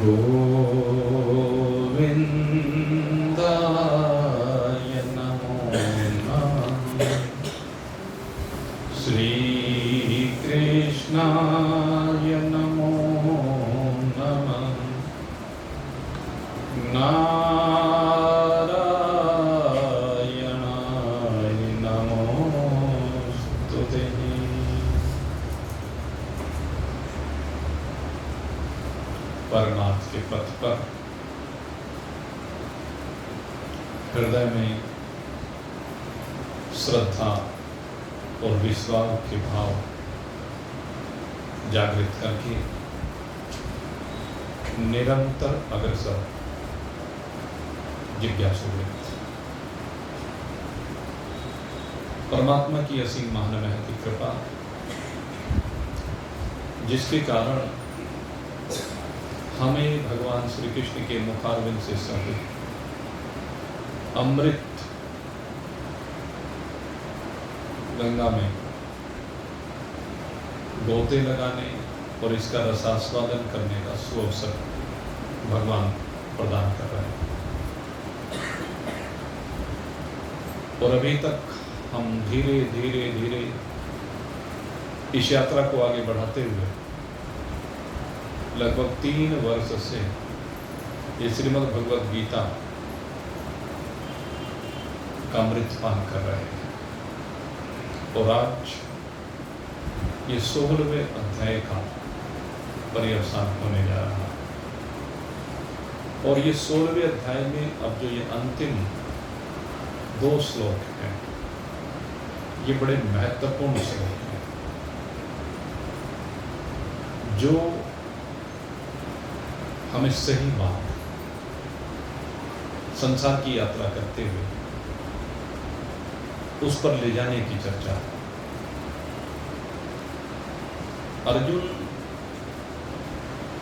गोविन्दाय नमो नमः। श्रीकृष्णाय नमो नमः। नारायणाय नमोस्तुते। परमार्थ के पथ पर हृदय में श्रद्धा और विश्वास के भाव जागृत करके निरंतर अग्रसर जिज्ञासु व्यक्ति परमात्मा की असीम महानमय की कृपा, जिसके कारण हमें भगवान श्री कृष्ण के मुखारविंद से संबित अमृत गंगा में गोते लगाने और इसका रसास्वादन करने का सुअवसर भगवान प्रदान कर रहे हैं। और अभी तक हम धीरे धीरे धीरे इस यात्रा को आगे बढ़ाते हुए लगभग 3 वर्ष से ये श्रीमद् भगवद गीता का अमृतपान कर रहे हैं। और आज ये 16वें अध्याय का पर्यवसान होने जा रहा है। और ये 16वें अध्याय में अब जो ये अंतिम 2 श्लोक हैं, ये बड़े महत्वपूर्ण श्लोक हैं, जो हमें सही बात संसार की यात्रा करते हुए उस पर ले जाने की चर्चा। अर्जुन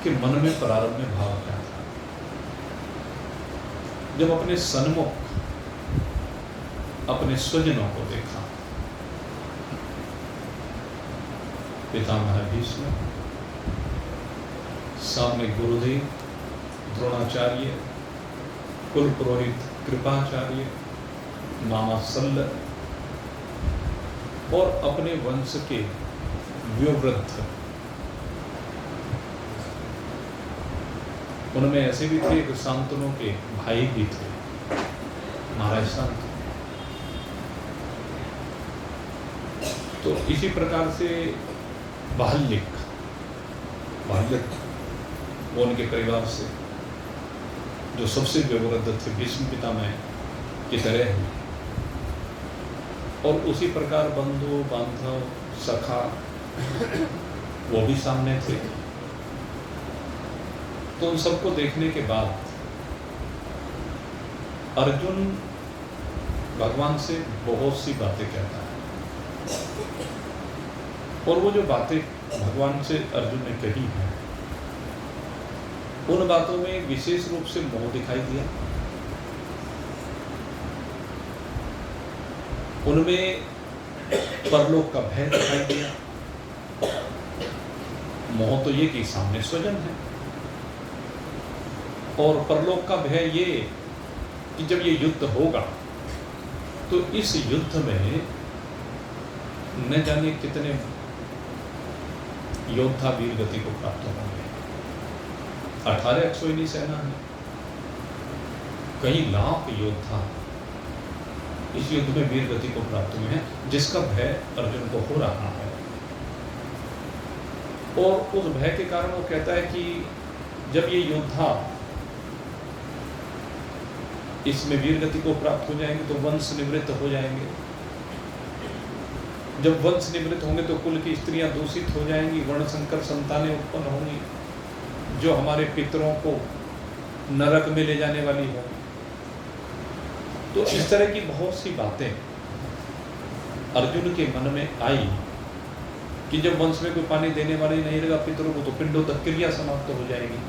के मन में प्रारंभ में भाव क्या था? जब अपने सन्मुख अपने स्वजनों को देखा, पितामह भीष्म, सामने गुरुदेव द्रोणाचार्य, कुल पुरोहित कृपाचार्य, मामा सल्ल और अपने वंश के व्योवृद्ध, उनमें ऐसे भी थे कि शांतनु के भाई भी थे, महाराज शांतनु। तो इसी प्रकार से बाल्यक वो उनके परिवार से जो सबसे व्यवृद्ध थे, भीष्म पितामह की तरह ही। और उसी प्रकार बंधु बांधव सखा वो भी सामने थे। तो उन सबको देखने के बाद अर्जुन भगवान से बहुत सी बातें कहता है। और वो जो बातें भगवान से अर्जुन ने कही हैं, उन बातों में विशेष रूप से मोह दिखाई दिया। उनमें परलोक का भय दिखाई दिया। मोह तो ये कि सामने स्वजन है, और परलोक का भय ये कि जब ये युद्ध होगा तो इस युद्ध में न जाने कितने योद्धा वीर गति को प्राप्त होंगे। 18 अक्षोहिणी सेना है, कई लाख योद्धा इस युद्ध में वीर गति को प्राप्त हुए हैं, जिसका भय अर्जुन को हो रहा है। और उस भय के कारण वो कहता है कि जब ये योद्धा इसमें वीर गति को प्राप्त हो जाएंगे तो वंश निवृत्त हो जाएंगे। जब वंश निवृत्त होंगे तो कुल की स्त्रियां दूषित हो जाएंगी, वर्णशंकर संतानें उत्पन्न होंगी, जो हमारे पितरों को नरक में ले जाने वाली होंगी। तो इस तरह की बहुत सी बातें अर्जुन के मन में आई कि जब वंश में कोई पानी देने वाले नहीं रहेगा पितरों को, तो पिंडों तक क्रिया समाप्त हो जाएगी।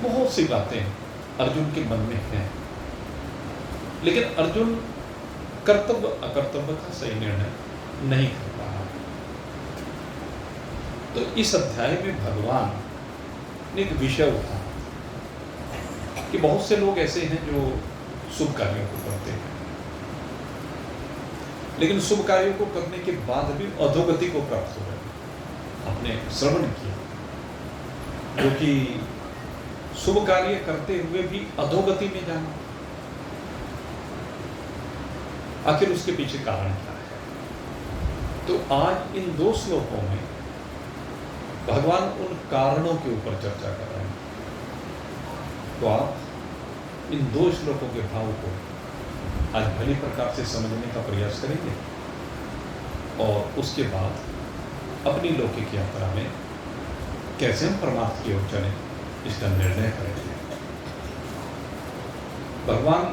बहुत सी बातें अर्जुन के मन में हैं, लेकिन अर्जुन कर्तव्य अकर्तव्य का सही निर्णय नहीं कर पा रहा। तो इस अध्याय में भगवान ने एक विषय उठा कि बहुत से लोग ऐसे हैं जो शुभ कार्यों को करते हैं, लेकिन शुभ कार्यों को करने के बाद भी अधोगति को प्राप्त हो रहे हैं। आपने श्रवण किया जो कि शुभ कार्य करते हुए भी अधोगति में जाना, आखिर उसके पीछे कारण क्या है? तो आज इन 2 श्लोकों में भगवान उन कारणों के ऊपर चर्चा कर रहे हैं। तो आप इन 2 श्लोकों के भाव को आज भली प्रकार से समझने का प्रयास करेंगे और उसके बाद अपनी लौकिक यात्रा में कैसे हम परमार्थ की ओर चलें इसका निर्णय करेंगे। भगवान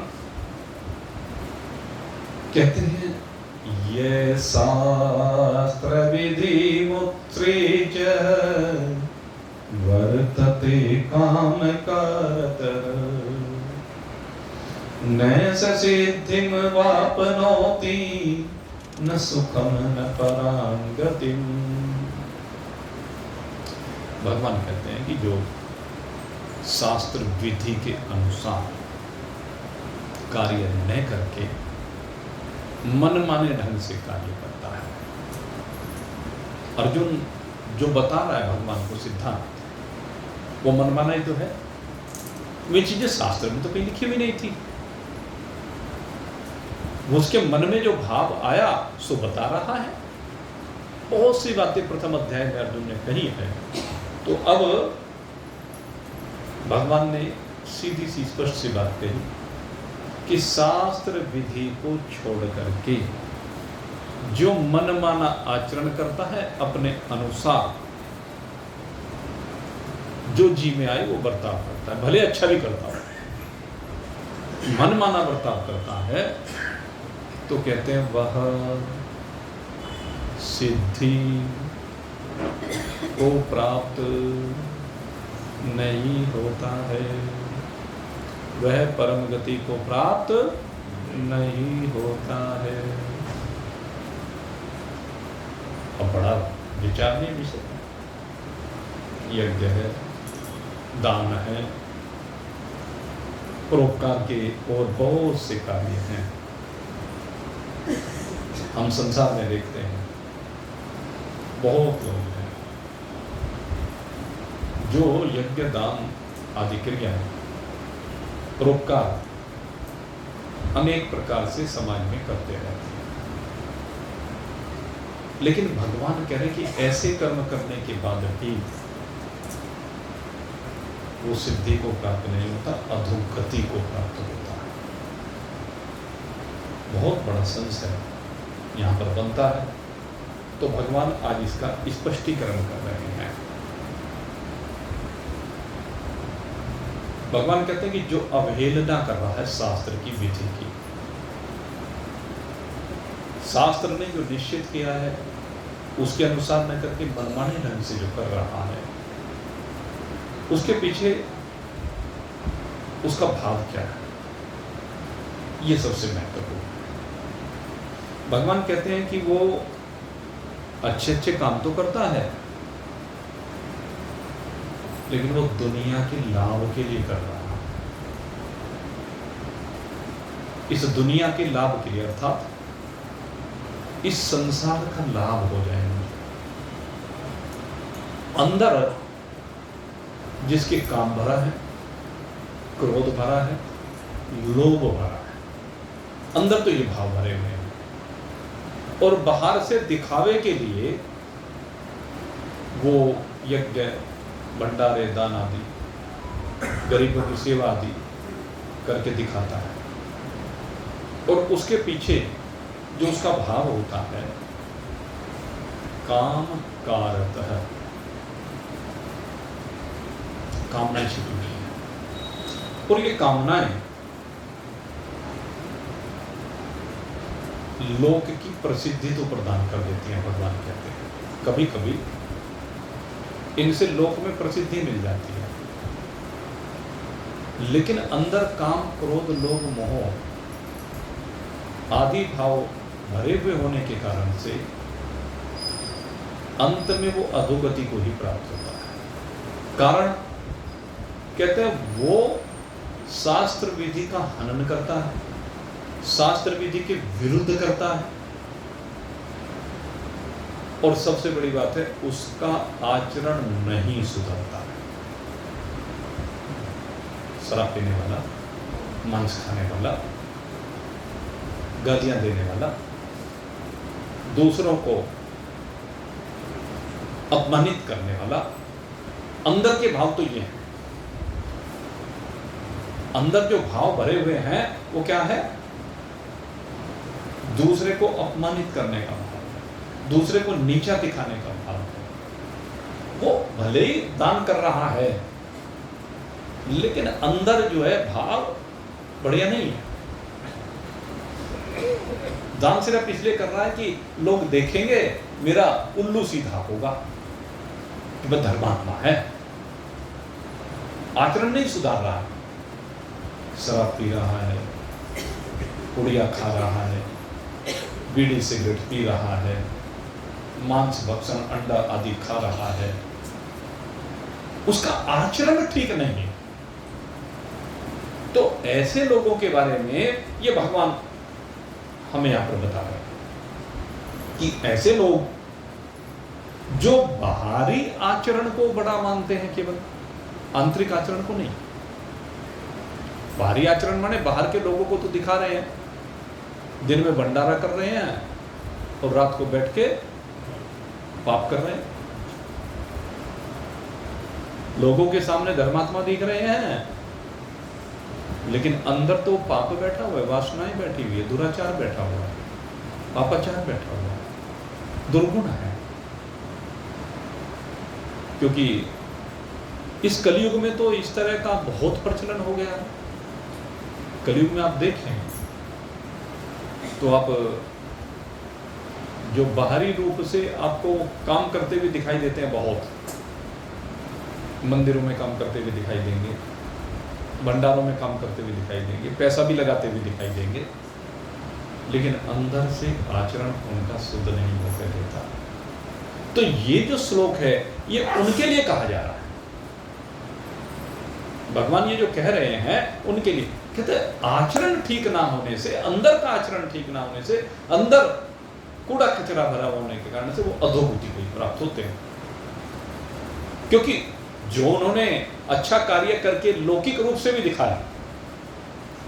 कहते हैं ये शास्त्र विधि मुत्रे च वर्तते काम करतः न स सिद्धिं वाप्नोति न सुखम न परां गतिम्। भगवान कहते हैं कि जो शास्त्र विधि के अनुसार कार्य न करके मनमाने ढंग से कार्य करता है, अर्जुन जो बता रहा है भगवान को सिद्धांत, वो मनमाना ही तो है। वे चीजें शास्त्र में तो कहीं लिखी हुई नहीं थी, वो उसके मन में जो भाव आया सो बता रहा है। बहुत सी बातें प्रथम अध्याय में अर्जुन ने कही है। तो अब भगवान ने सीधी सी स्पष्ट सी बात कही कि शास्त्र विधि को छोड़ करके जो मनमाना आचरण करता है, अपने अनुसार जो जी में आए वो बर्ताव करता है, भले अच्छा भी करता हो, मनमाना बर्ताव करता है, तो कहते हैं वह सिद्धि को प्राप्त नहीं होता है, वह परम गति को प्राप्त नहीं होता है। अब बड़ा विचारणीय विषय है। यज्ञ है, दान है, परोपकार के और बहुत से कार्य हैं। हम संसार में देखते हैं बहुत लोग हैं जो यज्ञ दान आदि क्रियाएं, परोपकार अनेक प्रकार से समाज में करते रहते हैं, लेकिन भगवान कह रहे हैं कि ऐसे कर्म करने के बाद भी वो सिद्धि को प्राप्त नहीं होता, अधोगति को प्राप्त होता है। बहुत बड़ा संशय यहाँ पर बनता है। तो भगवान आज इसका स्पष्टीकरण कर रहे हैं। भगवान कहते हैं कि जो अवहेलना कर रहा है शास्त्र की विधि की, शास्त्र ने जो निश्चित किया है उसके अनुसार न करके मनमाने ढंग से जो कर रहा है, उसके पीछे उसका भाव क्या है, ये सबसे महत्वपूर्ण है। भगवान कहते हैं कि वो अच्छे अच्छे काम तो करता है, लेकिन वो दुनिया के लाभ के लिए कर रहा है। इस दुनिया के लाभ के लिए, अर्थात इस संसार का लाभ हो जाएगा। अंदर जिसके काम भरा है, क्रोध भरा है, लोभ भरा है, अंदर तो ये भाव भरे हुए हैं, और बाहर से दिखावे के लिए वो यज्ञ, भंडारे, दान आदि, गरीबों की सेवा आदि करके दिखाता है, और उसके पीछे जो उसका भाव होता है काम कारत है, कामनाएं छिपी हुई है। और ये कामनाएं लोक की प्रसिद्धि तो प्रदान कर देती हैं। भगवान कहते हैं कभी कभी इनसे लोक में प्रसिद्धि मिल जाती है, लेकिन अंदर काम, क्रोध, लोभ, मोह आदि भाव भरे हुए होने के कारण से अंत में वो अधोगति को ही प्राप्त होता है। कारण कहते हैं वो शास्त्र विधि का हनन करता है, शास्त्र विधि के विरुद्ध करता है, और सबसे बड़ी बात है उसका आचरण नहीं सुधरता है। शराब पीने वाला, मांस खाने वाला, गालियां देने वाला, दूसरों को अपमानित करने वाला, अंदर के भाव तो ये हैं, अंदर जो भाव भरे हुए हैं वो क्या है? दूसरे को अपमानित करने का भाव, दूसरे को नीचा दिखाने का भाव। वो भले ही दान कर रहा है लेकिन अंदर जो है भाव बढ़िया नहीं है। दान सिर्फ इसलिए कर रहा है कि लोग देखेंगे, मेरा उल्लू सीधा होगा कि वह धर्मात्मा है, आचरण नहीं सुधार रहा है। शराब पी रहा है, पुड़िया खा रहा है, बीड़ी सिगरेट पी रहा है, मांस भक्षण अंडा आदि खा रहा है, उसका आचरण ठीक नहीं है। तो ऐसे लोगों के बारे में ये भगवान हमें यहां पर बता रहे हैं कि ऐसे लोग जो बाहरी आचरण को बड़ा मानते हैं, केवल आंतरिक आचरण को नहीं। बाहरी आचरण माने बाहर के लोगों को तो दिखा रहे हैं, दिन में भंडारा कर रहे हैं और रात को बैठ के पाप कर रहे हैं, लोगों के सामने धर्मात्मा दिख रहे हैं, लेकिन अंदर तो पाप बैठा हुआ है, वासनाएं बैठी हुई है, दुराचार बैठा हुआ है, पापाचार बैठा हुआ है, दुर्गुण है। क्योंकि इस कलयुग में तो इस तरह का बहुत प्रचलन हो गया है। कलयुग में आप देखें तो आप जो बाहरी रूप से आपको काम करते हुए दिखाई देते हैं, बहुत मंदिरों में काम करते हुए दिखाई देंगे, भंडारों में काम करते हुए दिखाई देंगे, पैसा भी लगाते हुए दिखाई देंगे, लेकिन अंदर से आचरण उनका शुद्ध नहीं होकर देता। तो ये जो श्लोक है ये उनके लिए कहा जा रहा है। भगवान ये जो कह रहे हैं उनके लिए कहते हैं, आचरण ठीक ना होने से, अंदर का आचरण ठीक ना होने से, अंदर कूड़ा कचरा भरा होने के कारण से वो अधोगति को प्राप्त होते हैं। क्योंकि जो उन्होंने अच्छा कार्य करके लौकिक रूप से भी दिखाया,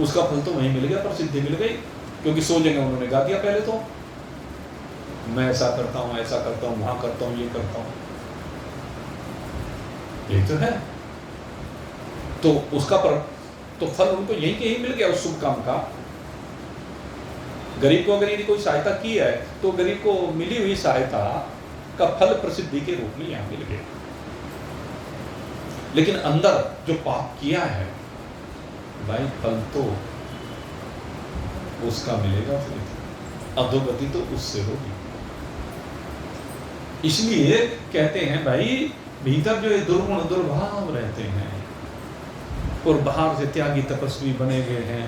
उसका फल तो वहीं मिल गया, प्रसिद्धि मिल गई। क्योंकि 100 जगह उन्होंने गा दिया पहले तो, मैं ऐसा करता हूं, ऐसा करता हूं, वहां करता हूं, ये करता हूं, ये तो है। तो उसका तो फल उनको यही के ही मिल गया उस शुभ काम का। गरीब को अगर यदि कोई सहायता की है तो गरीब को मिली हुई सहायता का फल प्रसिद्धि के रूप में यहां मिल गया। लेकिन अंदर जो पाप किया है भाई, फल तो उसका मिलेगा, फिर अधोगति तो उससे होगी। इसलिए कहते हैं भाई, भीतर जो ये दुर्गुण दुर्भाव रहते हैं और बाहर से त्यागी तपस्वी बने हुए हैं,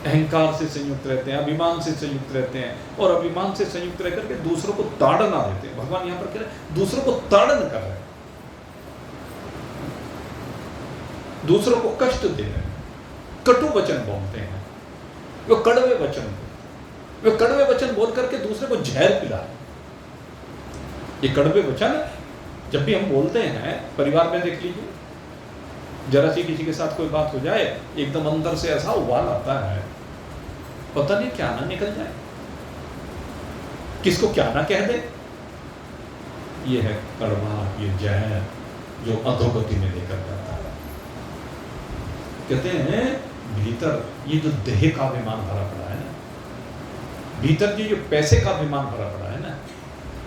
अहंकार से संयुक्त रहते हैं, अभिमान से संयुक्त रहते हैं, और अभिमान से संयुक्त रह करके दूसरों को ताड़ना देते हैं। भगवान यहां पर कह रहे हैं दूसरों को ताड़न कर रहे हैं, दूसरों को कष्ट दे रहे हैं, कटु वचन बोलते हैं, वो कड़वे वचन, वो कड़वे वचन बोल करके दूसरे को जहर पिला रहे। ये कड़वे वचन जब भी हम बोलते हैं, परिवार में देख लीजिए, जरा सी किसी के साथ कोई बात हो जाए, एकदम अंदर से ऐसा उबाल आता है, पता नहीं क्या ना निकल जाए, किसको क्या ना कह दे। ये है कड़वा, ये जहर जो अधोगति में लेकर जाता है। कहते हैं भीतर ये जो देह का अभिमान भरा पड़ा है ना, भीतर ये जो पैसे का अभिमान भरा पड़ा है ना,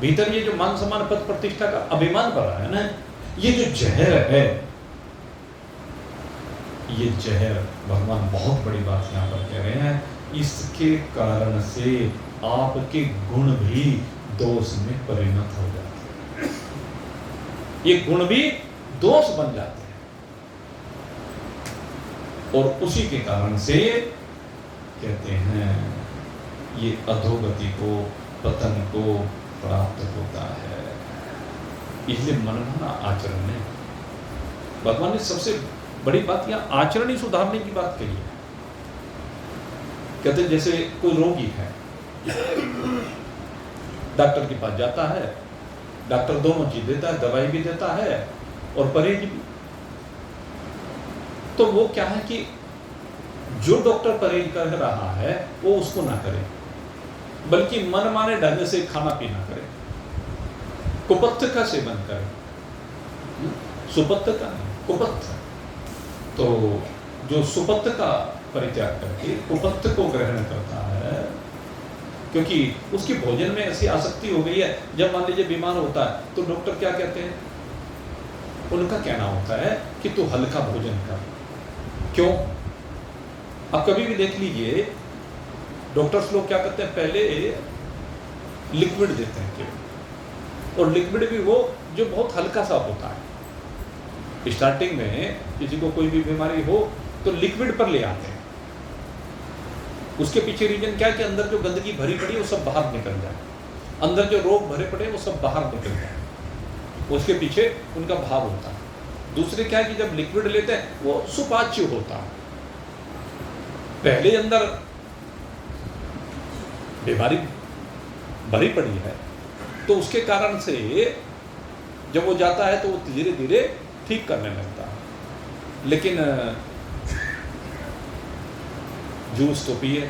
भीतर ये जो मान सम्मान पद प्रतिष्ठा का अभिमान भरा है ना, ये जो जहर है, ये जहर भगवान बहुत बड़ी बात यहां पर कह रहे हैं, इसके कारण से आपके गुण भी दोष में परिणत हो जाते हैं, ये गुण भी दोष बन जाते हैं, और उसी के कारण से कहते हैं ये अधोगति को, पतन को प्राप्त होता है। इसलिए मनमाना आचरण नहीं, भगवान ने सबसे बड़ी बात यहाँ आचरण ही सुधारने की बात कही है। कहते हैं जैसे कोई रोगी है, डॉक्टर के पास जाता है, डॉक्टर दोनों चीज देता है, दवाई भी देता है और परहेज भी। तो वो क्या है कि जो डॉक्टर परहेज कर रहा है वो उसको ना करे, बल्कि मन माने ढंग से खाना पीना करे, कुपथ्य का सेवन करे, सुपथ्य का नहीं, कुपथ्य। तो जो सुपथ्य का परित्याग करके कुपथ्य को ग्रहण करता है, क्योंकि उसकी भोजन में ऐसी आसक्ति हो गई है। जब मान लीजिए बीमार होता है तो डॉक्टर क्या कहते हैं, उनका कहना होता है कि तू हल्का भोजन कर। क्यों? आप कभी भी देख लीजिए, डॉक्टर्स लोग क्या करते हैं, पहले लिक्विड देते हैं केवल, और लिक्विड भी वो जो बहुत हल्का सा होता है। स्टार्टिंग में किसी को कोई भी बीमारी हो तो लिक्विड पर ले आते हैं। उसके पीछे रीजन क्या है कि अंदर जो गंदगी भरी पड़ी है वो सब बाहर निकल जाए, अंदर जो रोग भरे पड़े वो सब बाहर निकल जाए, उसके पीछे उनका भाव होता है। दूसरे क्या है कि जब लिक्विड लेते हैं वो सुपाच्य होता है, पहले अंदर बीमारी भरी पड़ी है, तो उसके कारण से जब वो जाता है तो वो धीरे धीरे ठीक करने लगता है। लेकिन जूस तो पिए,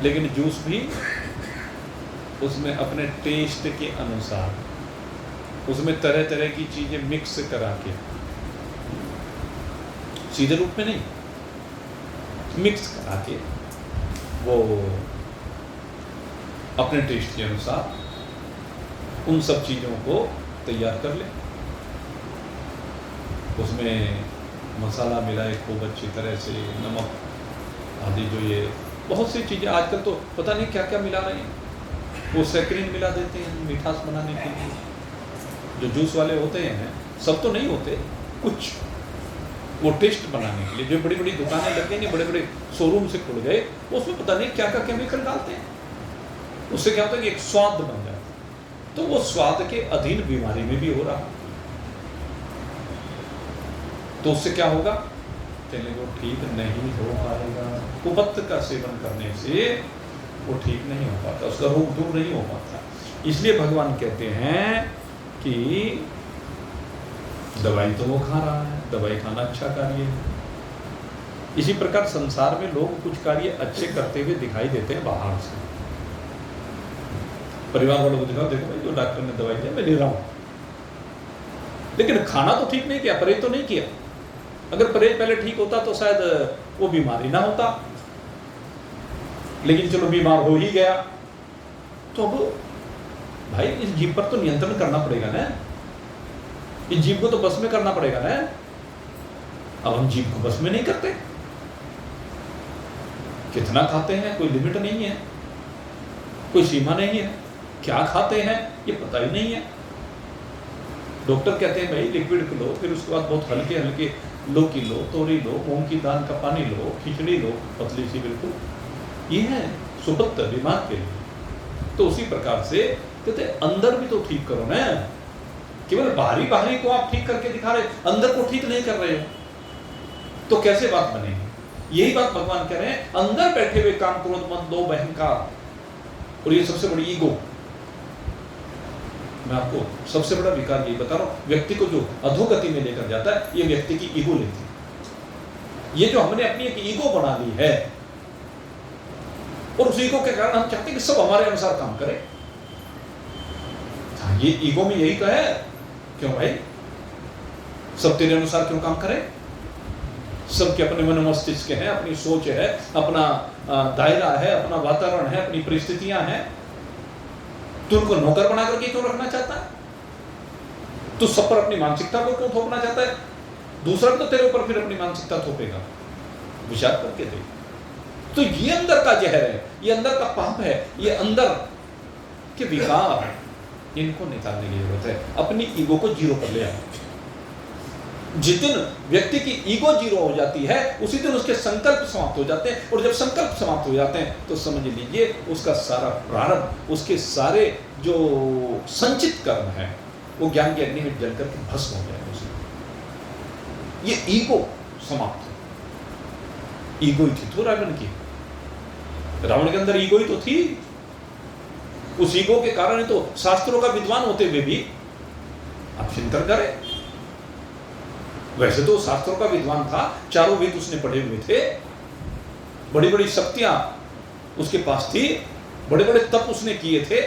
लेकिन जूस भी उसमें अपने टेस्ट के अनुसार, उसमें तरह तरह की चीजें मिक्स करा के, सीधे रूप में नहीं, मिक्स करा के वो अपने टेस्ट के अनुसार उन सब चीजों को तैयार कर ले, उसमें मसाला मिलाए खूब अच्छी तरह से, नमक आदि, जो ये बहुत सी चीज़ें आजकल तो पता नहीं क्या क्या मिला रहे हैं। वो सैकरीन मिला देते हैं मिठास बनाने के लिए। जो जूस वाले होते हैं, सब तो नहीं होते, कुछ वो टेस्ट बनाने के लिए, जो बड़ी बड़ी दुकानें लग गई, बड़े बड़े शोरूम से खुल गए, उसमें पता नहीं क्या क्या केमिकल डालते हैं। उससे क्या होता है कि एक स्वाद बन जाता है, तो वो स्वाद के अधीन बीमारी में भी हो रहा है। तो उससे क्या होगा, चलिए वो ठीक नहीं हो पाएगा। कुपथ्य का सेवन करने से वो ठीक नहीं हो पाता, उसका रोग दूर नहीं हो पाता। इसलिए भगवान कहते हैं कि दवाई तो वो खा रहा है, दवाई खाना अच्छा कार्य है। इसी प्रकार संसार में लोग कुछ कार्य अच्छे करते हुए दिखाई देते हैं बाहर से, परिवार वालों को दिखाओ, देखो भाई जो डॉक्टर ने दवाई दिया मैं ले रहा हूं, लेकिन खाना तो ठीक नहीं किया, परहेज तो नहीं किया। अगर परहेज पहले ठीक होता तो शायद वो बीमारी ना होता, लेकिन चलो बीमार हो ही गया, तो अब भाई इस जीभ पर तो नियंत्रण करना पड़ेगा ना, इस जीभ को तो बस में करना पड़ेगा ना। अब हम जीभ को बस में नहीं करते, कितना खाते हैं कोई लिमिट नहीं है, कोई सीमा नहीं है, क्या खाते हैं ये पता ही नहीं है। डॉक्टर कहते हैं भाई लिक्विड लो, फिर उसके बाद बहुत हल्के हल्के लौकी लो, तोरी लो, मूंग की दाल का पानी लो, खिचड़ी लो पतली सी बिल्कुल, ये है सुपथ्य दिमाग के लिए। तो उसी प्रकार से कहते अंदर भी तो ठीक करो ना, केवल बाहरी बाहरी को आप ठीक करके दिखा रहे, अंदर को ठीक नहीं कर रहे हो तो कैसे बात बनेगी। यही बात भगवान कह रहे हैं, अंदर बैठे हुए काम क्रोध मद लोभ अहंकार, और ये सबसे बड़ी ईगो। मैं आपको सबसे बड़ा विकार यही बता रहा हूं, व्यक्ति को जो अधोगति में लेकर जाता है, ये व्यक्ति की ईगो लेती है। ये जो हमने अपनी एक ईगो बना ली है, और उस ईगो के कारण हम चाहते हैं कि सब हमारे अनुसार काम करे। ये ईगो में यही तो है, क्यों भाई सब तेरे अनुसार क्यों काम करे, सबके अपने मन मस्तिष्क है, अपनी सोच है, अपना दायरा है, अपना वातावरण है, अपनी परिस्थितियां हैं। तू उनको नौकर बना करके क्यों रखना चाहता है, तू सब पर अपनी मानसिकता को क्यों थोपना चाहता है, दूसरा तो तेरे ऊपर फिर अपनी मानसिकता थोपेगा, विचार करके देख। तो ये अंदर का जहर है, ये अंदर का पाप है, ये अंदर के विकार, इनको निकालने की जरूरत है। अपनी ईगो को जीरो पर ले आओ। जिस दिन व्यक्ति की ईगो जीरो हो जाती है उसी दिन उसके संकल्प समाप्त हो जाते हैं, और जब संकल्प समाप्त हो जाते हैं तो समझ लीजिए उसका सारा प्रारंभ, उसके सारे जो संचित कर्म है वो ज्ञान की अग्नि में जल करके भस्म हो जाएगा। ये ईगो समाप्त हो। ईगो ही थी तो रावण की, रावण के अंदर ईगो ही तो थी। उस ईगो के कारण ही तो शास्त्रों का विद्वान होते हुए भी आप चिंतन करें। वैसे तो शास्त्रों का विद्वान था, चारों वेद उसने पढ़े हुए थे, बड़ी बड़ी शक्तियां उसके पास थी, बड़े बड़े तप उसने किए थे,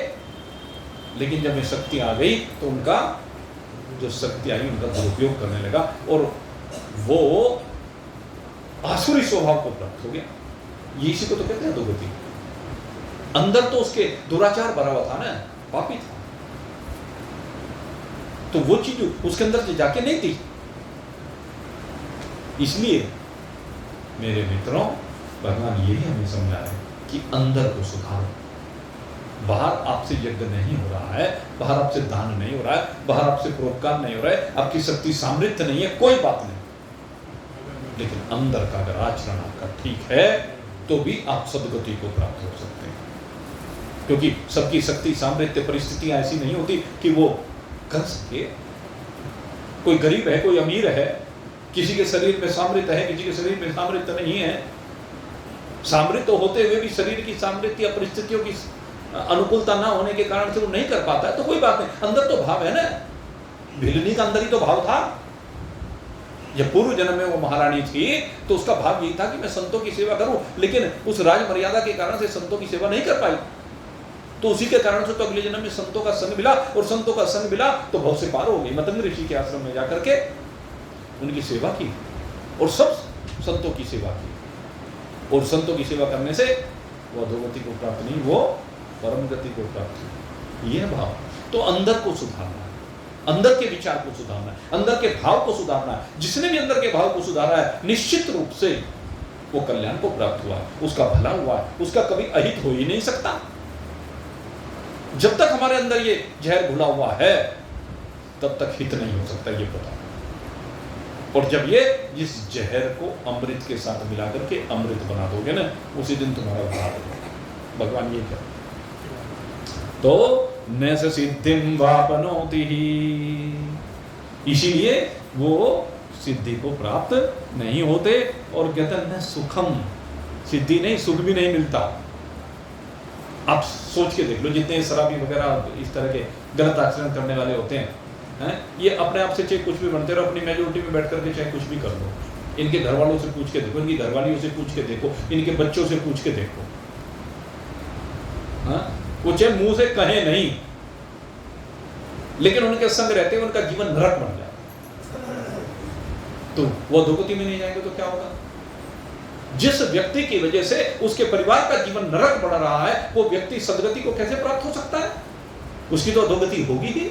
लेकिन जब ये शक्ति आ गई तो उनका जो शक्ति आई उनका दुरुपयोग करने लगा और वो आसुरी स्वभाव को प्राप्त हो गया। ये इसी को तो कहते हैं अधोगति। अंदर तो उसके दुराचार भरा हुआ था ना, पापी था, तो वो चीज उसके अंदर से जाके नहीं थी। इसलिए मेरे मित्रों, भगवान यही हमें समझा रहे हैं कि अंदर को सुधारो। बाहर आपसे यज्ञ नहीं हो रहा है, बाहर आपसे दान नहीं हो रहा है, बाहर आपसे परोपकार नहीं हो रहा है, आपकी शक्ति सामर्थ्य नहीं है, कोई बात नहीं, लेकिन अंदर का अगर आचरण आपका ठीक है तो भी आप सद्गति को प्राप्त हो सकते हैं। क्योंकि सबकी शक्ति सामर्थ्य परिस्थितियां ऐसी नहीं होती कि वो कर सके। कोई गरीब है, कोई अमीर है, किसी के शरीर में सामर्थ्य है, किसी के शरीर में सामर्थ्य नहीं है। सामर्थ्य तो होते हुए भी शरीर की सामर्थ्य या परिस्थितियों की अनुकूलता ना होने के कारण से वो नहीं कर पाता है, तो कोई बात नहीं, अंदर तो भाव है ना। भिलनी का अंदर ही तो भाव था। जब पूर्व जन्म में वो महारानी थी तो उसका भाव यही था कि मैं संतों की सेवा करूं, लेकिन उस राज मर्यादा के कारण से संतों की सेवा नहीं कर पाई, तो उसी के कारण से तो अगले जन्म में संतों का संग मिला, और संतों का संग मिला तो भव से पार हो गई। मतंग ऋषि के आश्रम में जाकर के उनकी सेवा की और सब संतों की सेवा की, और संतों की सेवा करने से वो अधोगति को प्राप्त नहीं, वो परम गति को प्राप्त हुई। यह भाव तो अंदर को सुधारना है, अंदर के विचार को सुधारना है, अंदर के भाव को सुधारना है। जिसने भी अंदर के भाव को सुधारा है निश्चित रूप से वो कल्याण को प्राप्त हुआ, उसका भला हुआ, उसका कभी अहित हो ही नहीं सकता। जब तक हमारे अंदर ये जहर घुला हुआ है तब तक हित नहीं हो सकता, ये पता। और जब ये इस जहर को अमृत के साथ मिलाकर के अमृत बना दोगे ना, उसी दिन तुम्हारा उद्धार होगा। भगवान ये कहते तो न सिद्धिं वापनोति ही, इसीलिए वो सिद्धि को प्राप्त नहीं होते। और कहते न सुखम, सिद्धि नहीं, सुख भी नहीं मिलता। आप सोच के देख लो, जितने शराबी वगैरह इस तरह के गलत आचरण करने वाले होते हैं, ये अपने आप से चाहे कुछ भी बनते रहो, अपनी मेजोरिटी में बैठ करके चाहे कुछ भी कर लो। इनके घर वालों से पूछ के देखो, इनकी घरवालियों से पूछ के देखो, इनके बच्चों से पूछ के देखो, वो चाहे मुंह से कहे नहीं, लेकिन उनके संग रहते हुए उनका जीवन नरक बन जाता। तो वो अधोगति में नहीं जाएंगे तो क्या होगा? जिस व्यक्ति की वजह से उसके परिवार का जीवन नरक बढ़ रहा है, वो व्यक्ति सद्गति को कैसे प्राप्त हो सकता है? उसकी तो अधोगति होगी ही।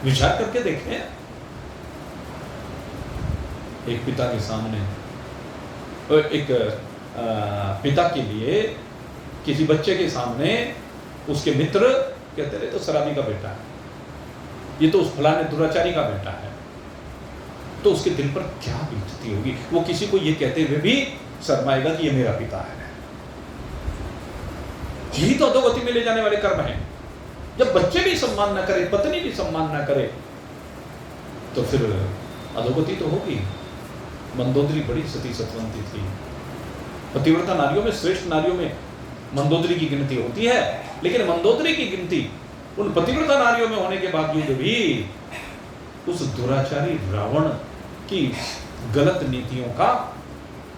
विचार करके देखें। एक पिता के सामने, एक पिता के लिए किसी बच्चे के सामने उसके मित्र कहते रहे तो शराबी का बेटा है, ये तो उस फलाने दुराचारी का बेटा है, तो उसके दिल पर क्या बीतती होगी? वो किसी को ये कहते हुए भी शर्माएगा कि ये मेरा पिता है। यही तो अधोगति में ले जाने वाले कर्म हैं। जब बच्चे भी सम्मान ना करे, पत्नी भी सम्मान ना करे, तो फिर अधोगति तो होगी। मंदोदरी बड़ी सती सतवंती थी। पतिव्रता नारियों में, श्रेष्ठ नारियों में मंदोदरी की गिनती होती है, लेकिन मंदोदरी की गिनती उन पतिव्रता नारियों में होने के बावजूद भी उस दुराचारी रावण की गलत नीतियों का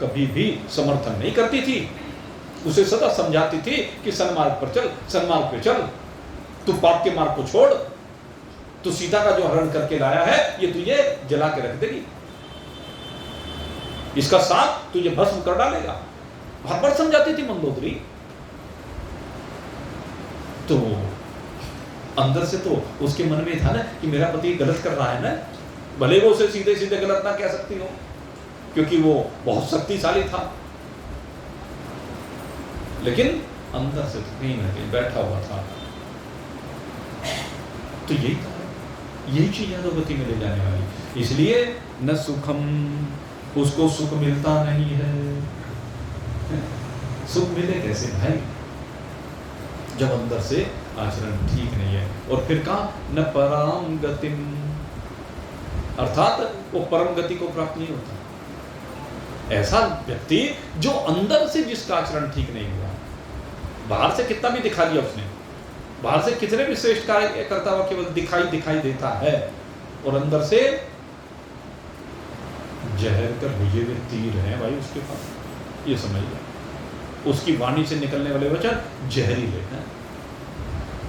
कभी भी समर्थन नहीं करती थी। उसे सदा समझाती थी कि सन्मार्ग पर चल, सन्मार्ग पे चल, तू पाप के मार्ग को छोड़, तू सीता का जो हरण करके लाया है ये तुझे जला के रख देगी, इसका साथ तुझे भस्म कर डालेगा। बहुत बार समझाती थी मंदोदरी। तो अंदर से तो उसके मन में था ना कि मेरा पति गलत कर रहा है ना, भले वो उसे सीधे सीधे गलत ना कह सकती हो क्योंकि वो बहुत शक्तिशाली था, लेकिन अंदर से तो कहीं ना कहीं बैठा हुआ था। तो यही था, यही चीज अधोगति में ले जाने वाली। इसलिए न सुखम, उसको सुख मिलता नहीं है। सुख मिले कैसे भाई? जब अंदर से आचरण ठीक नहीं है। और फिर कहा न पराम गतिम, अर्थात वो परम गति को प्राप्त नहीं होता। ऐसा व्यक्ति जो अंदर से जिसका आचरण ठीक नहीं हुआ, बाहर से कितना भी दिखा दिया उसने, बाहर से कितने भी श्रेष्ठ कार्य करता हुआ केवल दिखाई देता है, और अंदर से जहर कर भेजे हुए तीर हैं भाई उसके पास, ये समझिए। उसकी वाणी से निकलने वाले वचन जहरीले हैं,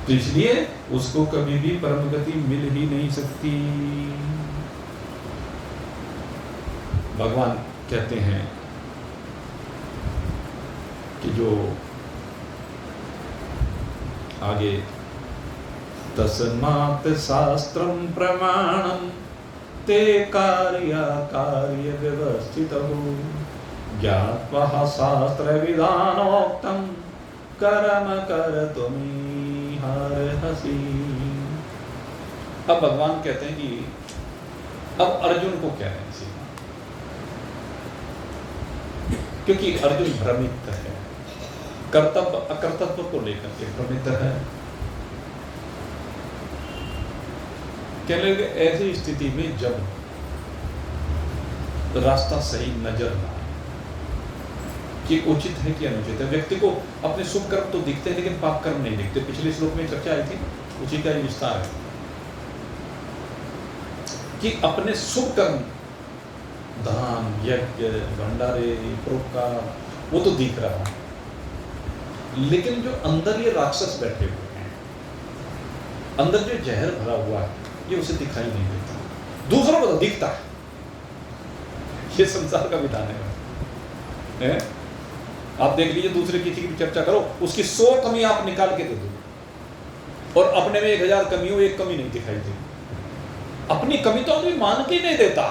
तो इसलिए उसको कभी भी परम गति मिल ही नहीं सकती। भगवान कहते हैं कि जो आगे तस्मात् शास्त्रम प्रमाणम ते कार्य व्यवस्थितः ज्ञात्वा शास्त्र विधानोक्तम कर्म कर्तुमिहार्हसि। अब भगवान कहते हैं कि अब अर्जुन को क्या है सीखना, क्योंकि अर्जुन भ्रमित है, कर्तव्य अकर्तव्य को लेकर के भ्रमित है। कहने लगे ऐसी स्थिति में जब रास्ता सही नजर ना आए कि उचित है कि अनुचित है, व्यक्ति को अपने शुभ कर्म तो दिखते हैं लेकिन पाप कर्म नहीं दिखते। पिछले श्लोक में चर्चा आई थी, उसी का विस्तार है कि अपने शुभ कर्म, दान, यज्ञ, भंडारे, परोपकार, वो तो दिख रहा है, लेकिन जो अंदर ये राक्षस बैठे हुए हैं, अंदर जो जहर भरा हुआ है, ये उसे दिखाई नहीं देता, दूसरों को तो दिखता है। ये संसार का विधान है। आप देख लीजिए, दूसरे किसी की भी चर्चा करो, उसकी 100 कमी आप निकाल के दे दो और अपने में 1000 कमी हो, एक कमी नहीं दिखाई देती। अपनी कमी तो आदमी मान के ही नहीं देता,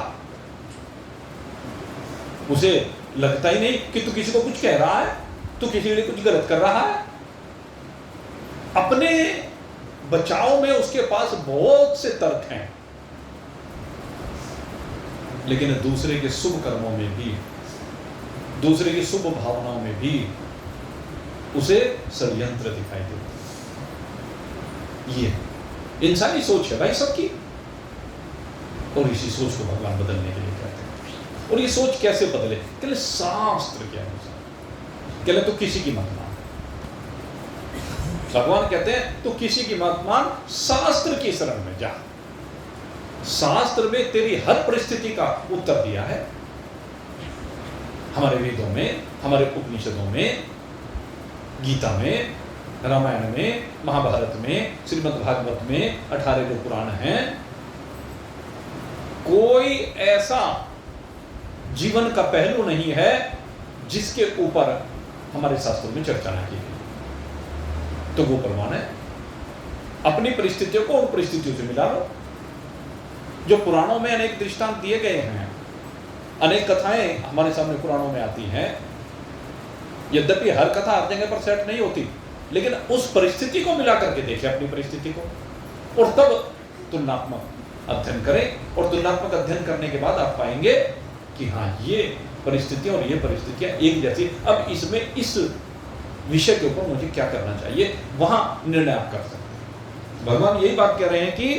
उसे लगता ही नहीं कि तू किसी को कुछ कह रहा है, तू किसी के लिए कुछ गलत कर रहा है। अपने बचाव में उसके पास बहुत से तर्क हैं, लेकिन दूसरे के शुभ कर्मों में भी, दूसरे की शुभ भावनाओं में भी उसे षड्यंत्र दिखाई देता। ये इंसानी सोच है भाई सबकी, और इसी सोच को भगवान बदलने के लिए कहते हैं। और ये सोच कैसे बदले? कहले शास्त्र के अनुसार, कहले तो किसी की मत मान। भगवान कहते हैं तो किसी की मत मान, शास्त्र की शरण में जा। शास्त्र में तेरी हर परिस्थिति का उत्तर दिया है, हमारे वेदों में, हमारे उपनिषदों में, गीता में, रामायण में, महाभारत में, श्रीमद् भागवत में 18 जो पुराण हैं, कोई ऐसा जीवन का पहलू नहीं है जिसके ऊपर हमारे शास्त्रों में चर्चा ना की गई। तो वो प्रमाण है। अपनी परिस्थितियों को उन परिस्थितियों से मिला लो। जो पुराणों में अनेक दृष्टांत दिए गए हैं, अनेक कथाएं हमारे सामने पुराणों में आती हैं, यद्यपि हर कथा हर जगह पर सेट नहीं होती, लेकिन उस परिस्थिति को मिला करके देखें, अपनी परिस्थिति को, और तब तुलनात्मक अध्ययन करें। और तुलनात्मक अध्ययन करने के बाद आप पाएंगे कि हाँ, ये परिस्थितियां और ये परिस्थितियां एक जैसी, अब इसमें इस विषय के ऊपर मुझे क्या करना चाहिए, वहां निर्णय आप कर सकते हैं। भगवान यही बात कह रहे हैं कि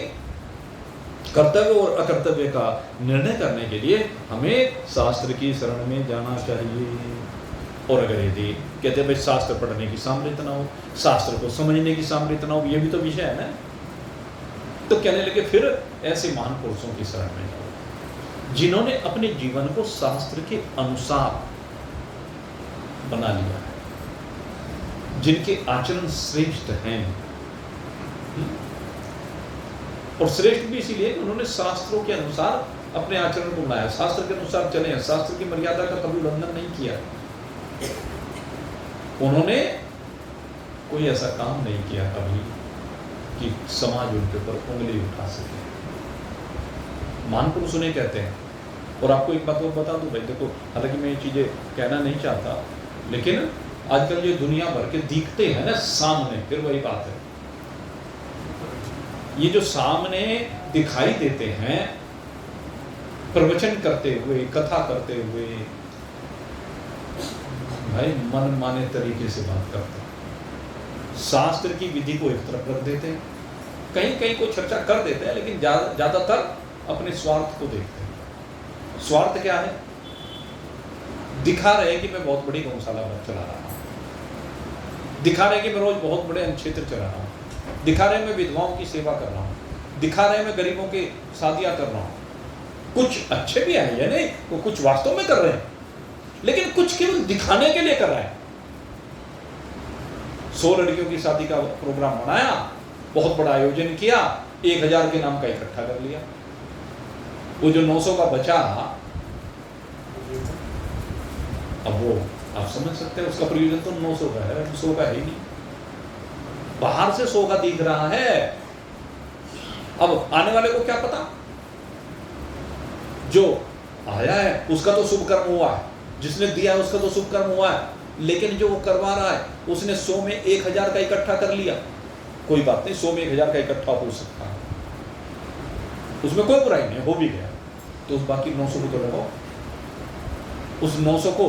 कर्तव्य और अकर्तव्य का निर्णय करने के लिए हमें शास्त्र की शरण में जाना चाहिए। और अगर यदि कहते हैं भाई शास्त्र पढ़ने की सामर्थ्य ना हो, शास्त्र को समझने की सामर्थ्य ना हो, ये भी तो विषय है ना, तो कहने लगे फिर ऐसे महान पुरुषों की शरण में जाओ जिन्होंने अपने जीवन को शास्त्र के अनुसार बना लिया है, जिनके आचरण श्रेष्ठ हैं। और श्रेष्ठ भी इसीलिए उन्होंने शास्त्रों के अनुसार अपने आचरण को बनाया, शास्त्र के अनुसार चले, शास्त्र की मर्यादा का कभी उल्लंघन नहीं किया। उन्होंने कोई ऐसा काम नहीं किया कभी कि समाज उनके ऊपर उंगली उठा सके। महान पुरुष उन्हें कहते हैं। और आपको एक बात और बता दूं भाई, देखो, हालांकि मैं ये चीजें कहना नहीं चाहता, लेकिन आजकल ये दुनिया भर के दिखते हैं ना सामने, फिर वही बात है, ये जो सामने दिखाई देते हैं प्रवचन करते हुए, कथा करते हुए, भाई मन माने तरीके से बात करते हैं, शास्त्र की विधि को एक तरफ रख देते हैं, कहीं कहीं को चर्चा कर देते हैं, लेकिन ज्यादातर अपने स्वार्थ को देखते हैं। स्वार्थ क्या है? दिखा रहे हैं कि मैं बहुत बड़ी गौशाला चला रहा हूँ, दिखा रहे हैं कि मैं रोज बहुत बड़े क्षेत्र चला रहा हूँ, दिखा रहे हैं मैं विधवाओं की सेवा कर रहा हूँ, दिखा रहे हैं मैं गरीबों की शादियाँ कर रहा हूँ। कुछ अच्छे भी हैं, या नहीं, वो कुछ वास्तव में कर रहे हैं, लेकिन कुछ केवल दिखाने के लिए कर रहे हैं। 100 लड़कियों की शादी का प्रोग्राम बनाया, बहुत बड़ा आयोजन किया, 1000 के नाम का इकट्ठा कर लिया। वो जो 900 का बचा, अब वो आप समझ सकते हैं, उसका प्रयोजन तो 900 का है, 100 का है ही नहीं। बाहर से 100 का दिख रहा है, अब आने वाले को क्या पता? जो आया है उसका तो शुभ कर्म हुआ है, जिसने दिया है उसका तो शुभ कर्म हुआ है, लेकिन जो वो करवा रहा है उसने 100 में 1000 का इकट्ठा कर लिया। कोई बात नहीं, 100 में 1000 का इकट्ठा हो सकता है, उसमें कोई बुराई नहीं, हो भी गया, तो उस बाकी 900 को तो लगाओ। उस 900 को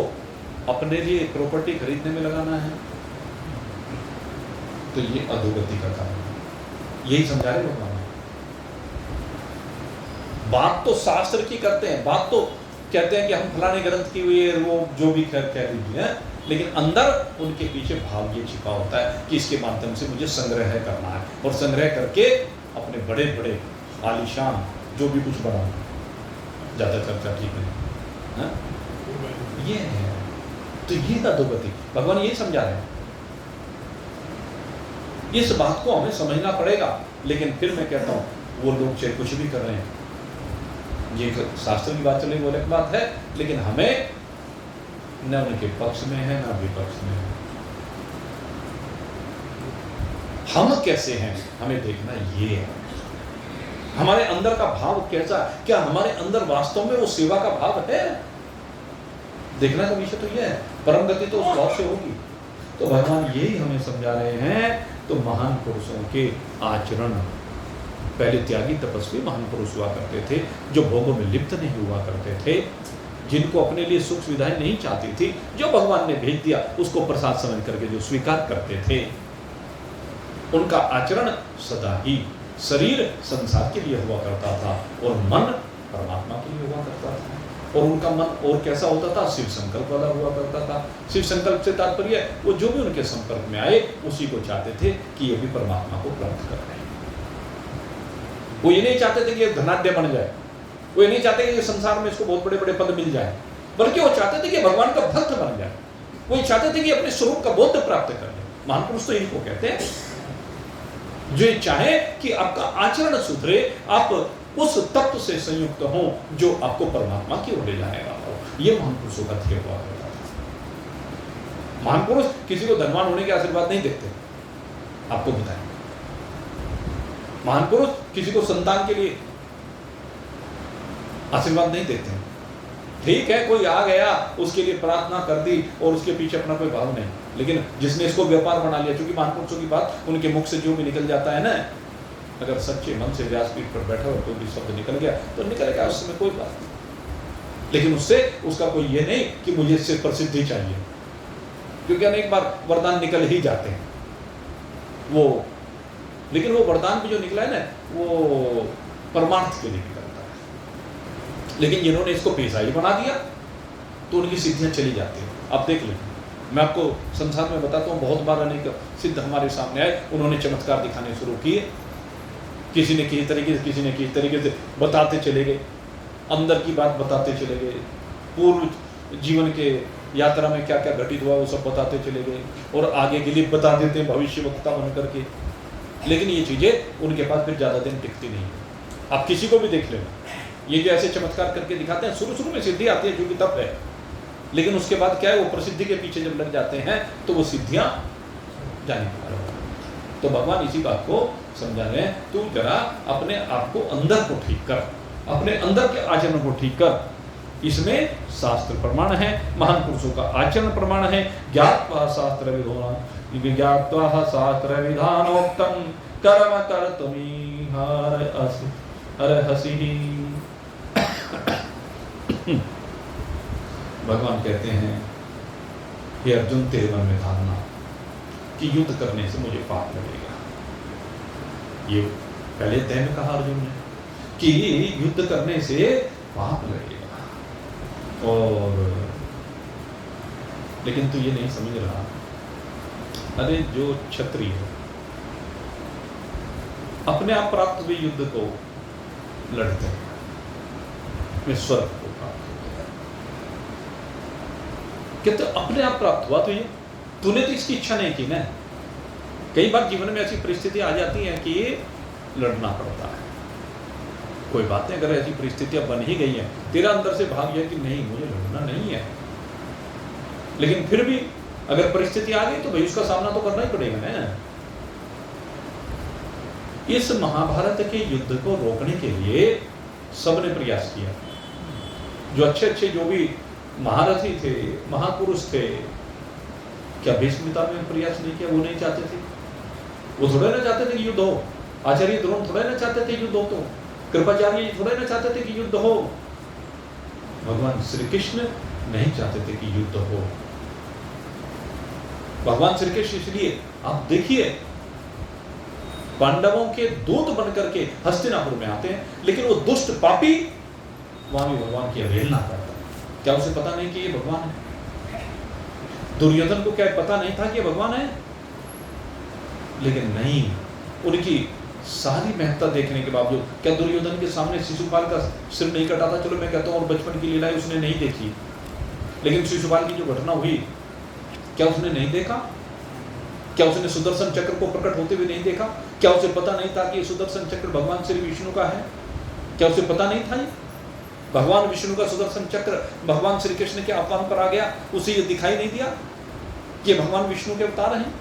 अपने लिए प्रॉपर्टी खरीदने में लगाना है, तो ये अधोगति का कारण है। यही समझा रहे भगवान। बात तो शास्त्र की करते हैं, बात तो कहते हैं कि हम फलाने ग्रंथ की हुई है, वो जो भी कह लीजिए, लेकिन अंदर उनके पीछे भाव ये छिपा होता है कि इसके माध्यम से मुझे संग्रह करना है, और संग्रह करके अपने बड़े बड़े आलीशान जो भी कुछ बना, ज्यादा चर्चा ठीक नहीं, ये है। तो ये अधोगति, भगवान ये समझा रहे हैं। इस बात को हमें समझना पड़ेगा। लेकिन फिर मैं कहता हूं, वो लोग चाहे कुछ भी कर रहे हैं, ये शास्त्र की बात चले वो अलग बात है, लेकिन हमें न उनके पक्ष में है न विपक्ष में है। हम कैसे हैं हमें देखना ये है। हमारे अंदर का भाव कैसा है? क्या हमारे अंदर वास्तव में वो सेवा का भाव है? देखना का विषय तो यह है। परम गति तो उस भाव से होगी। तो भगवान यही हमें समझा रहे हैं। तो महान पुरुषों के आचरण, पहले त्यागी तपस्वी महान पुरुष हुआ करते थे, जो भोगों में लिप्त नहीं हुआ करते थे, जिनको अपने लिए सुख सुविधाएं नहीं चाहती थी, जो भगवान ने भेज दिया उसको प्रसाद समझ करके जो स्वीकार करते थे, उनका आचरण सदा ही शरीर संसार के लिए हुआ करता था और मन परमात्मा के लिए हुआ करता था। और उनका मन और कैसा होता था? शिव संकल्प वाला हुआ करता था। शिव संकल्प से तात्पर्य वो जो भी उनके संपर्क में आए उसी को चाहते थे कि ये भी परमात्मा को प्राप्त कर रहे हैं। वो ये नहीं चाहते थे कि ये धनाढ्य बन जाए, वो ये नहीं चाहते कि संसार में इसको बहुत बड़े बड़े पद मिल जाए, बल्कि वो चाहते थे कि भगवान का भक्त बन जाए। वो ये चाहते थे कि अपने स्वरूप का बोध प्राप्त कर ले। महान पुरुष तो इनको कहते हैं, जो चाहे कि आपका आचरण सुधरे, आप उस तत्व से संयुक्त हो जो आपको परमात्मा की ओर ले जाएगा। ये महान पुरुषों का ध्येय हुआ करता था। महान पुरुष किसी को धनवान होने के आशीर्वाद नहीं देते, आपको बताएं। महान पुरुष किसी को संतान के लिए आशीर्वाद नहीं देते। ठीक है, कोई आ गया उसके लिए प्रार्थना कर दी और उसके पीछे अपना कोई भाव नहीं, लेकिन जिसने इसको व्यापार बना लिया, क्योंकि महान पुरुषों की बात उनके मुख से जो भी निकल जाता है ना, अगर सच्चे मन से व्यासपीठ पर बैठा हो कोई भी शब्द निकल गया तो निकलेगा, उसमें कोई बात नहीं। लेकिन उससे उसका कोई ये नहीं कि मुझे इससे प्रसिद्धि चाहिए, क्योंकि अनेक बार वरदान निकल ही जाते हैं वो, लेकिन वो वरदान भी जो निकला है ना, वो परमार्थ के लिए निकलता है। लेकिन जिन्होंने इसको पेशा ही बना दिया तो उनकी सिद्धियां चली जाती हैं। आप देख लें, मैं आपको संसार में बताता हूँ, बहुत बार अनेक सिद्ध हमारे सामने आए, उन्होंने चमत्कार दिखाने शुरू किए। किसी ने किसी तरीके से, किसी ने किसी तरीके से बताते चले गए, अंदर की बात बताते चले गए, पूर्व जीवन के यात्रा में क्या क्या घटित हुआ वो सब बताते चले गए, और आगे के लिए बता देते हैं भविष्य वक्ता बन करके। लेकिन ये चीज़ें उनके पास फिर ज़्यादा दिन टिकती नहीं। आप किसी को भी देख लेना, ये जो ऐसे चमत्कार करके दिखाते हैं, शुरू शुरू में सिद्धि आती है जो कि तब है, लेकिन उसके बाद क्या है, वो प्रसिद्धि के पीछे जब लग जाते हैं तो वो सिद्धियाँ जाने वाला। तो भगवान इसी बात को समझा रहे हैं, तू जरा अपने आप को अंदर को ठीक कर, अपने अंदर के आचरण को ठीक कर। इसमें शास्त्र प्रमाण है, महान पुरुषों का आचरण प्रमाण है। ज्ञात्वा शास्त्र विधान, ज्ञात्वा शास्त्र विधानोक्तम कर्म कर्तुमिहार्हसि। भगवान कहते हैं, हे अर्जुन, तेरे मन में धारणा कि युद्ध करने से मुझे पाप लगेगा। ये पहले तय में कहा अर्जुन ने कि युद्ध करने से पाप लगेगा, और लेकिन तू ये नहीं समझ रहा। अरे जो क्षत्रिय अपने आप प्राप्त हुए युद्ध को लड़ते हैं, वे स्वर्ग को प्राप्त होते हैं। कहते अपने आप प्राप्त हुआ, तो ये तूने तो इसकी इच्छा नहीं की ना। कई बार जीवन में ऐसी परिस्थिति आ जाती है कि लड़ना पड़ता है। कोई बात नहीं, अगर ऐसी परिस्थितियां बन ही गई हैं, तेरा अंदर से भाव यह कि नहीं मुझे लड़ना नहीं है, लेकिन फिर भी अगर परिस्थिति आ गई तो भाई उसका सामना तो करना ही पड़ेगा ना। इस महाभारत के युद्ध को रोकने के लिए सबने प्रयास किया। जो अच्छे अच्छे जो भी महारथी थे, महापुरुष थे, क्या भीष्म ने प्रयास नहीं किया? वो नहीं चाहते थे, वो थोड़े ना चाहते थे कि युद्ध हो। आचार्य द्रोण थोड़े ना चाहते थे युद्ध हो, तो कृपाचार्य थोड़े ना चाहते थे कि युद्ध हो। भगवान श्री कृष्ण नहीं चाहते थे कि युद्ध हो। भगवान श्री कृष्ण इसलिए आप देखिए पांडवों के दूत बनकर के हस्तिनापुर में आते हैं, लेकिन वो दुष्ट पापी वहां भी भगवान की अवहेलना करता है। क्या उसे पता नहीं कि ये भगवान है? दुर्योधन को क्या पता नहीं था कि ये भगवान है? लेकिन नहीं, उनकी सारी महत्ता देखने के बावजूद, क्या दुर्योधन के सामने शिशुपाल का सिर नहीं कटा था? चलो मैं कहता हूँ, और बचपन की लीलाएं उसने नहीं देखी, लेकिन शिशुपाल की जो घटना हुई क्या उसने नहीं देखा? क्या उसने सुदर्शन चक्र को प्रकट होते हुए नहीं देखा? क्या उसे पता नहीं था कि सुदर्शन चक्र भगवान श्री विष्णु का है? क्या उसे पता नहीं था? भगवान विष्णु का सुदर्शन चक्र भगवान श्री कृष्ण के आह्वान पर आ गया, उसे ये दिखाई नहीं दिया कि भगवान विष्णु के अवतार हैं?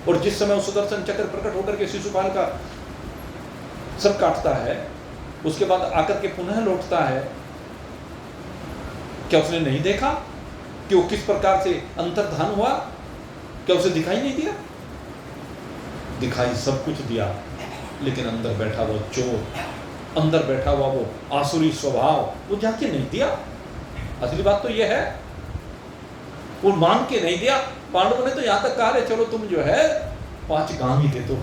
और जिस समय सुदर्शन चक्र प्रकट होकर के शिशुपाल का सर काटता है, उसके बाद आकर के पुनः लौटता है, क्या उसने नहीं देखा कि वो किस प्रकार से अंतर्धान हुआ? क्या उसे दिखाई नहीं दिया? दिखाई सब कुछ दिया, लेकिन अंदर बैठा वो चोर, अंदर बैठा हुआ वो आसुरी स्वभाव, वो जाके नहीं दिया। असली बात तो यह है, वो मान के नहीं दिया। पांडवों ने तो यहां तक कहा, चलो तुम जो है 5 गांव ही दे दो,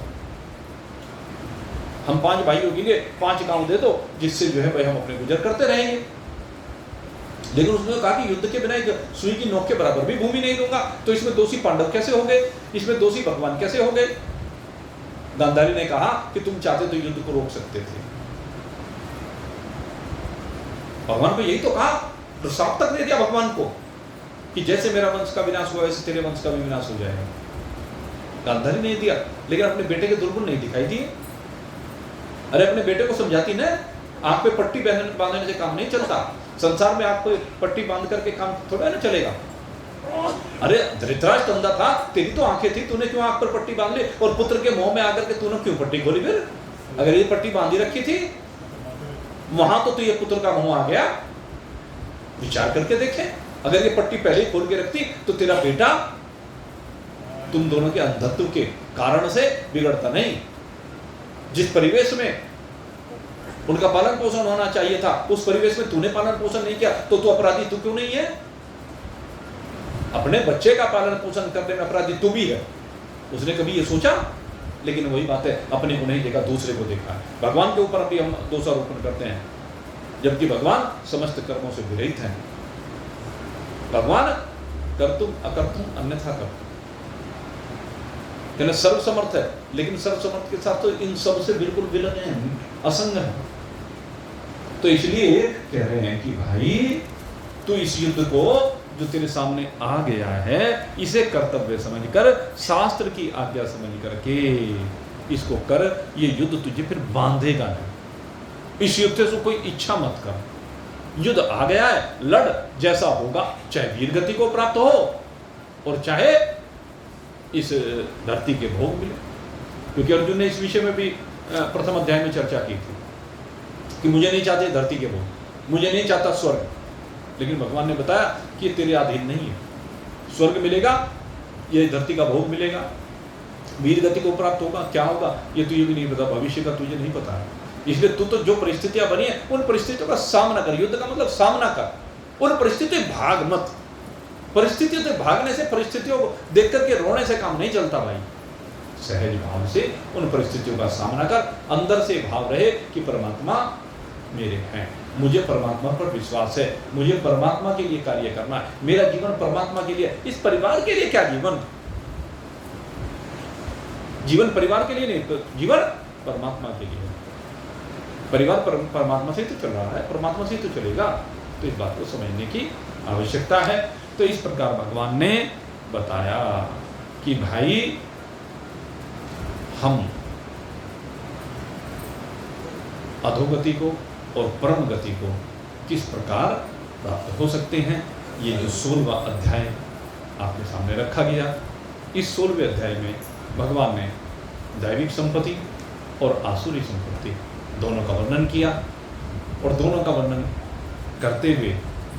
हम 5 भाई होंगे, 5 गांव दे दो, जिससे जो है भाई हम अपने गुजर करते रहेंगे। लेकिन उसने कहा कि युद्ध के बिना एक सुई की नोक के बराबर भी भूमि नहीं दूंगा। तो इसमें दोषी पांडव कैसे हो गए? इसमें दोषी भगवान कैसे हो गए? गांधारी ने कहा कि तुम चाहते तो युद्ध को रोक सकते थे। भगवान को यही तो कहा, प्रस्ताव तक दे दिया भगवान को कि जैसे मेरा वंश का विनाश हुआ वैसे तेरे वंश का भी विनाश हो जाएगा। गांधारी नहीं दिया, लेकिन अपने बेटे के दुर्गुण नहीं दिखाई दिए। अरे अपने बेटे को समझाती ना, आंख पे पट्टी बांधने से काम नहीं चलता। संसार में आपको पट्टी बांध करके काम थोड़ा ना चलेगा। अरे धृतराष्ट्र अंधा था, तेरी तो आंखें थी, तूने क्यों आंख पर पट्टी बांध ली? और पुत्र के मुंह में आकर के तूने क्यों पट्टी खोली? फिर अगर ये पट्टी बांधी रखी थी वहां तो ये पुत्र का मुंह आ गया। विचार करके देखें, अगर ये पट्टी पहले ही खोल के रखती तो तेरा बेटा तुम दोनों के अंधत्व के कारण से बिगड़ता नहीं। जिस परिवेश में उनका पालन पोषण होना चाहिए था, उस परिवेश में तूने पालन पोषण नहीं किया, तो तू अपराधी तू क्यों नहीं है? अपने बच्चे का पालन पोषण करने में अपराधी तू भी है। उसने कभी ये सोचा? लेकिन वही बात है, अपने को नहीं देखा, दूसरे को देखा। भगवान के ऊपर अभी हम दोषारोपण करते हैं, जबकि भगवान समस्त कर्मों से विरहित हैं। भगवान कर्तुम अकर्तुम अन्यथा कर्तुम, यानी सर्वसमर्थ है, लेकिन सर्वसमर्थ के साथ तो इन सब से बिल्कुल विलग है, असंग है। तो इसलिए कह रहे हैं कि भाई तू इस युद्ध को जो तेरे सामने आ गया है, इसे कर्तव्य समझकर, शास्त्र की आज्ञा समझ करके इसको कर। ये युद्ध तुझे फिर बांधेगा नहीं। इस युद्ध से कोई इच्छा मत कर। युद्ध आ गया है, लड़, जैसा होगा, चाहे वीर गति को प्राप्त हो और चाहे इस धरती के भोग मिले। क्योंकि अर्जुन ने इस विषय में भी प्रथम अध्याय में चर्चा की थी कि मुझे नहीं चाहते धरती के भोग, मुझे नहीं चाहता स्वर्ग, लेकिन भगवान ने बताया कि ये तेरे अधीन नहीं है। स्वर्ग मिलेगा, ये धरती का भोग मिलेगा, वीर गति को प्राप्त होगा, क्या होगा ये तुझे भी नहीं पता, भविष्य का तुझे नहीं पता है। इसलिए तू तो जो परिस्थितियां बनी है उन परिस्थितियों का सामना कर। युद्ध का मतलब सामना कर, उन परिस्थितियों भाग मत। परिस्थितियों से भागने से, परिस्थितियों को देख करके रोने से काम नहीं चलता भाई। सहज भाव से उन परिस्थितियों का सामना कर, अंदर से भाव रहे कि परमात्मा मेरे हैं, मुझे परमात्मा पर विश्वास है, मुझे परमात्मा के लिए कार्य करना है, मेरा जीवन परमात्मा के लिए, इस परिवार के लिए क्या जीवन, जीवन परिवार के लिए नहीं, तो जीवन परमात्मा के लिए। परिवार परमात्मा से तो चल रहा है, परमात्मा से तो चलेगा, तो इस बात को समझने की आवश्यकता है। तो इस प्रकार भगवान ने बताया कि भाई हम अधोगति को और परम गति को किस प्रकार प्राप्त हो सकते हैं। ये जो 16वां अध्याय आपके सामने रखा गया, इस 16वें अध्याय में भगवान ने दैविक संपत्ति और आसुरी संपत्ति दोनों का वर्णन किया, और दोनों का वर्णन करते हुए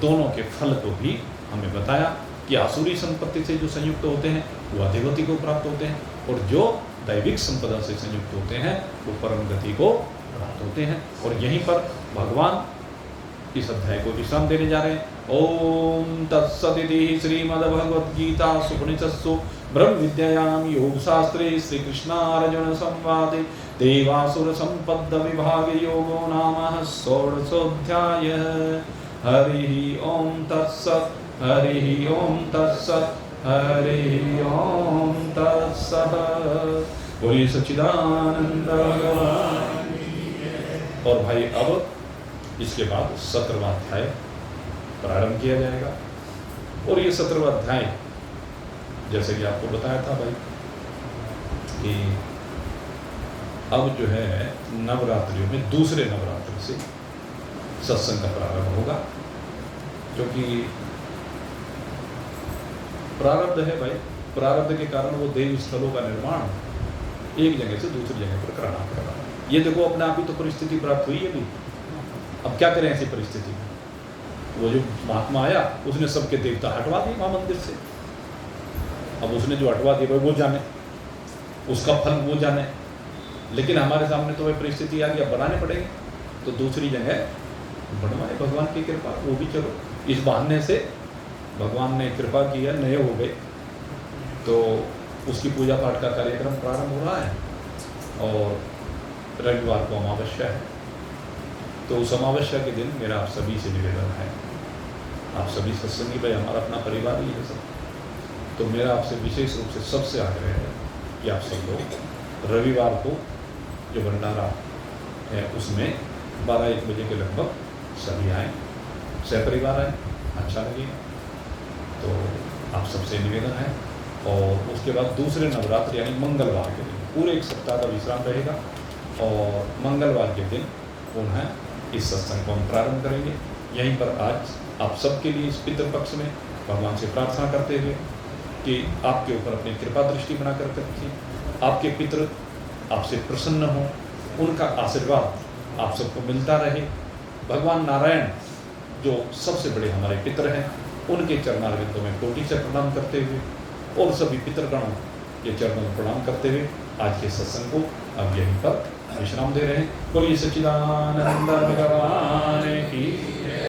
दोनों के फल को भी हमें बताया कि आसुरी संपत्ति से जो संयुक्त होते हैं वो अधोगति को प्राप्त होते हैं, और जो दैविक संपदा से संयुक्त होते हैं वो परम गति को प्राप्त होते हैं। और यहीं पर भगवान इस अध्याय को विश्राम देने जा रहे हैं। ओम तत्सदिति श्रीमद्भगवद्गीता उपनिषत्सु ब्रह्म विद्यायां योग शास्त्रे श्री कृष्णार्जुन संवादे देवासुर संपद विभाग योगो नाम षोडशोऽध्याय। हरि ओम तत्सत्, हरि ओम तत्सत्, हरि ओम तत्सत्। बोलिए सच्चिदानंद भगवान। और भाई अब इसके बाद 17वां अध्याय प्रारंभ किया जाएगा, और ये 17वां अध्याय जैसे कि आपको बताया था भाई कि अब जो है नवरात्रियों में दूसरे नवरात्रि से सत्संग का प्रारंभ होगा, क्योंकि प्रारब्ध है भाई, प्रारब्ध के कारण वो देव स्थलों का निर्माण एक जगह से दूसरी जगह पर कराना पड़ रहा है। ये देखो अपने आप ही तो परिस्थिति प्राप्त हुई है भी, अब क्या करें ऐसी परिस्थिति में। वो जो महात्मा आया उसने सबके देवता हटवा दिए वहाँ मंदिर से, अब उसने जो हटवा दिया वो जाने, उसका फल वो जाने, लेकिन हमारे सामने तो वही परिस्थिति आ गई, अब बनाने पड़ेंगे, तो दूसरी जगह बनवाए भगवान की कृपा, वो भी चलो इस बहाने से भगवान ने कृपा किया, नए हो गए, तो उसकी पूजा पाठ का कार्यक्रम प्रारंभ हो रहा है, और रविवार को अमावस्या है। तो उस अमावस्या के दिन मेरा आप सभी से निवेदन है, आप सभी सत्संगी भाई, हमारा अपना परिवार ही है सब, तो मेरा आपसे विशेष रूप से सबसे आग्रह है कि आप सब लोग रविवार को जो भंडारा है उसमें 12-1 बजे के लगभग सभी आएँ, सहपरिवार आएँ, अच्छा लगेगा। तो आप सबसे निवेदन है। और उसके बाद दूसरे नवरात्र यानी मंगलवार के दिन पूरे 1 सप्ताह का विश्राम रहेगा, और मंगलवार के दिन पुनः इस सत्संग को हम प्रारंभ करेंगे। यहीं पर आज आप सबके लिए इस पितृपक्ष में भगवान से प्रार्थना करते हुए कि आपके ऊपर अपनी कृपा दृष्टि बना कर रखिए, आपके पितृ आपसे प्रसन्न हों, उनका आशीर्वाद आप सबको मिलता रहे। भगवान नारायण जो सबसे बड़े हमारे पितृ हैं, उनके चरणारविंदों में कोटि से प्रणाम करते हुए और सभी पितृगणों के चरणों में प्रणाम करते हुए आज के सत्संग को अब यहीं पर विश्राम दे रहे हैं। बोलिए सच्चिदानंद भगवान की।